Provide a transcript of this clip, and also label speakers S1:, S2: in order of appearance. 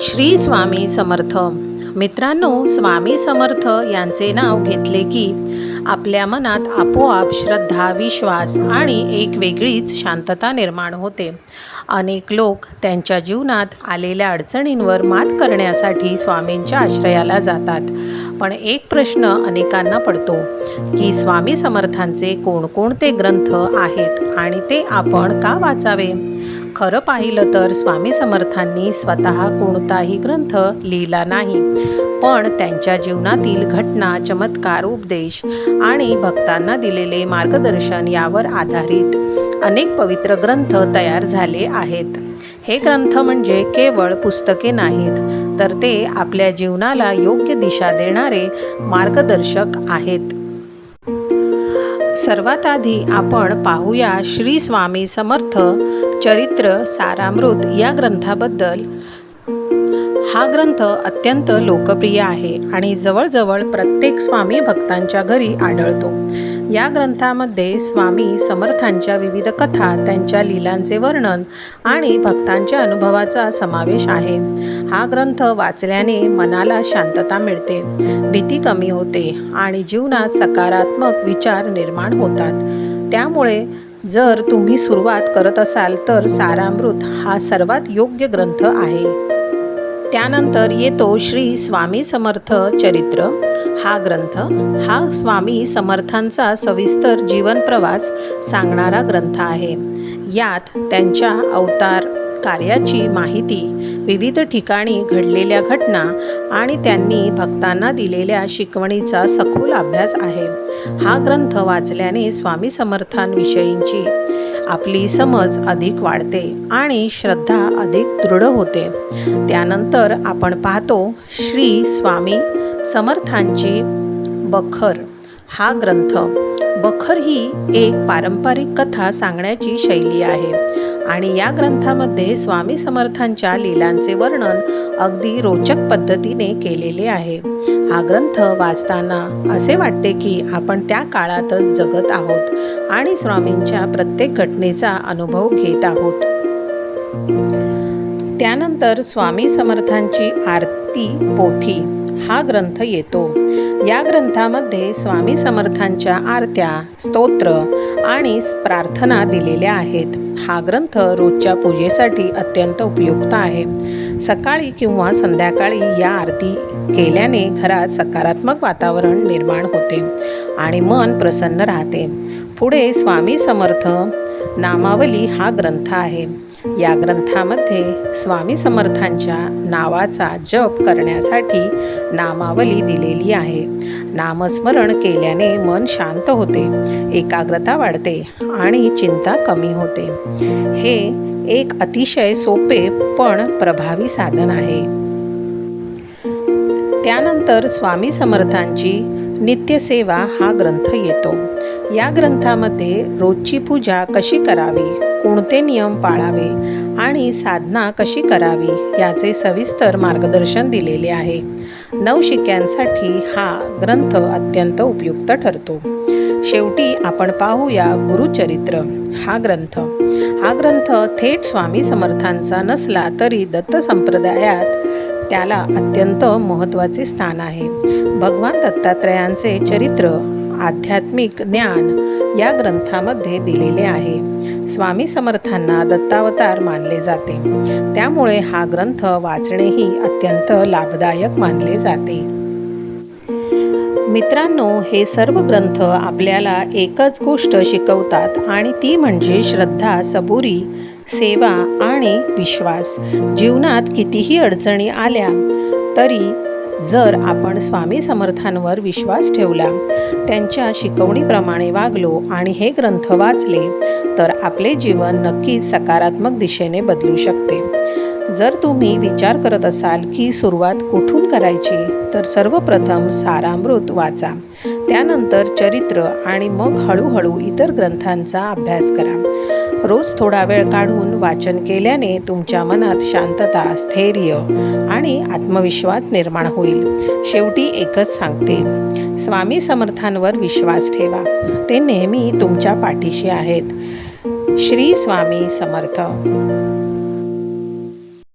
S1: श्री स्वामी समर्थ. मित्रांनो, स्वामी समर्थ यांचे नाव घेतले की आपल्या मनात आपोआप श्रद्धा, विश्वास आणि एक वेगळीच शांतता निर्माण होते. अनेक लोक त्यांच्या जीवनात आलेल्या अडचणींवर मात करण्यासाठी स्वामींच्या आश्रयाला जातात. पण एक प्रश्न अनेकांना पडतो की स्वामी समर्थांचे कोणकोणते ग्रंथ आहेत आणि ते आपण का वाचावे? खरं पाहिलं तर स्वामी समर्थांनी स्वतः कोणताही ग्रंथ लिहिला नाही, पण त्यांच्या जीवनातील घटना, चमत्कार, उपदेश आणि भक्तांना दिलेले मार्गदर्शन यावर आधारित अनेक पवित्र ग्रंथ तयार झाले आहेत. हे ग्रंथ म्हणजे केवळ पुस्तके नाहीत, तर ते आपल्या जीवनाला योग्य दिशा देणारे मार्गदर्शक आहेत. सर्वात आधी आपण पाहूया श्री स्वामी समर्थ चरित्र सारामृत या ग्रंथाबद्दल. हा ग्रंथ अत्यंत लोकप्रिय आहे आणि जवळजवळ प्रत्येक स्वामी भक्तांच्या घरी आढळतो. या ग्रंथामध्ये स्वामी समर्थांच्या विविध कथा, त्यांच्या लीलांचे वर्णन आणि भक्तांच्या अनुभवाचा समावेश आहे. हा ग्रंथ वाचल्याने मनाला शांतता मिळते, भीती कमी होते आणि जीवनात सकारात्मक विचार निर्माण होतात. त्यामुळे जर तुम्ही सुरुवात करत असाल तर सारामृत हा सर्वात योग्य ग्रंथ आहे. त्यानंतर येतो श्री स्वामी समर्थ चरित्र. हा ग्रंथ हा स्वामी समर्थांचा सविस्तर जीवन प्रवास सांगणारा ग्रंथ आहे. यात त्यांच्या अवतार कार्याची माहिती, विविध ठिकाणी घडलेल्या घटना आणि त्यांनी भक्तांना दिलेल्या शिकवणीचा सखोल अभ्यास आहे. हा ग्रंथ वाचल्याने स्वामी समर्थांविषयींची आपली समज अधिक वाढते आणि श्रद्धा अधिक दृढ होते. त्यानंतर आपण पाहतो श्री स्वामी समर्थांची बखर हा ग्रंथ. बखर ही एक पारंपरिक कथा सांगण्याची शैली आहे आणि या ग्रंथामध्ये स्वामी समर्थांच्या लीलांचे वर्णन अगदी रोचक पद्धतीने केलेले आहे. हा ग्रंथ वाचताना असे वाटते की आपण त्या काळातच जगत आहोत आणि स्वामींच्या प्रत्येक घटनेचा अनुभव घेत आहोत. त्यानंतर स्वामी समर्थांची आरती पोथी हा ग्रंथ येतो. या ग्रंथामध्ये स्वामी समर्थांच्या आरत्या, स्तोत्र आणि प्रार्थना दिलेल्या आहेत. हा ग्रंथ रोजच्या पूजेसाठी अत्यंत उपयुक्त आहे. सकाळी किंवा संध्याकाळी या आरती केल्याने घरात सकारात्मक वातावरण निर्माण होते आणि मन प्रसन्न राहते. पुढे स्वामी समर्थ नामावली हा ग्रंथ आहे. या ग्रंथामध्ये स्वामी समर्थांच्या नावाचा जप करण्यासाठी नामावली दिलेली आहे. नामस्मरण केल्याने मन शांत होते, एकाग्रता वाढते आणि चिंता कमी होते. हे एक अतिशय सोपे पण प्रभावी साधन आहे. त्यानंतर स्वामी समर्थांची नित्यसेवा हा ग्रंथ येतो. या ग्रंथामध्ये रोजची पूजा कशी करावी, कोणते नियम पाळावे आणि साधना कशी करावी याचे सविस्तर मार्गदर्शन दिलेले आहे. नवशिक्यांसाठी हा ग्रंथ अत्यंत उपयुक्त ठरतो. शेवटी आपण पाहूया गुरुचरित्र हा ग्रंथ. हा ग्रंथ थेट स्वामी समर्थांचा नसला तरी दत्त संप्रदायात त्याला अत्यंत महत्त्वाचे स्थान आहे. भगवान दत्तात्रयांचे चरित्र, आध्यात्मिक ज्ञान या ग्रंथामध्ये दिलेले आहे. स्वामी समर्थांना दत्तावतार मानले जाते, त्यामुळे हा ग्रंथ वाचणेही अत्यंत लाभदायक मानले जाते. मित्रांनो, हे सर्व ग्रंथ आपल्याला एकच गोष्ट शिकवतात आणि ती म्हणजे श्रद्धा, सबुरी, सेवा आणि विश्वास. जीवनात कितीही अडचणी आल्या तरी जर आपण स्वामी समर्थांवर विश्वास ठेवला, त्यांच्या शिकवणीप्रमाणे वागलो आणि हे ग्रंथ वाचले तर आपले जीवन नक्कीच सकारात्मक दिशेने बदलू शकते. जर तुम्ही विचार करत असाल की सुरुवात कुठून करायची, तर सर्वप्रथम सारामृत वाचा, त्यानंतर चरित्र आणि मग हळूहळू इतर ग्रंथांचा अभ्यास करा. रोज थोडा वेळ काढून वाचन केल्याने तुमच्या मनात शांतता, स्थैर्य आणि आत्मविश्वास निर्माण होईल. शेवटी एकच सांगते, स्वामी समर्थांवर विश्वास ठेवा, ते नेहमी तुमच्या पाठीशी आहेत. श्री स्वामी समर्थ.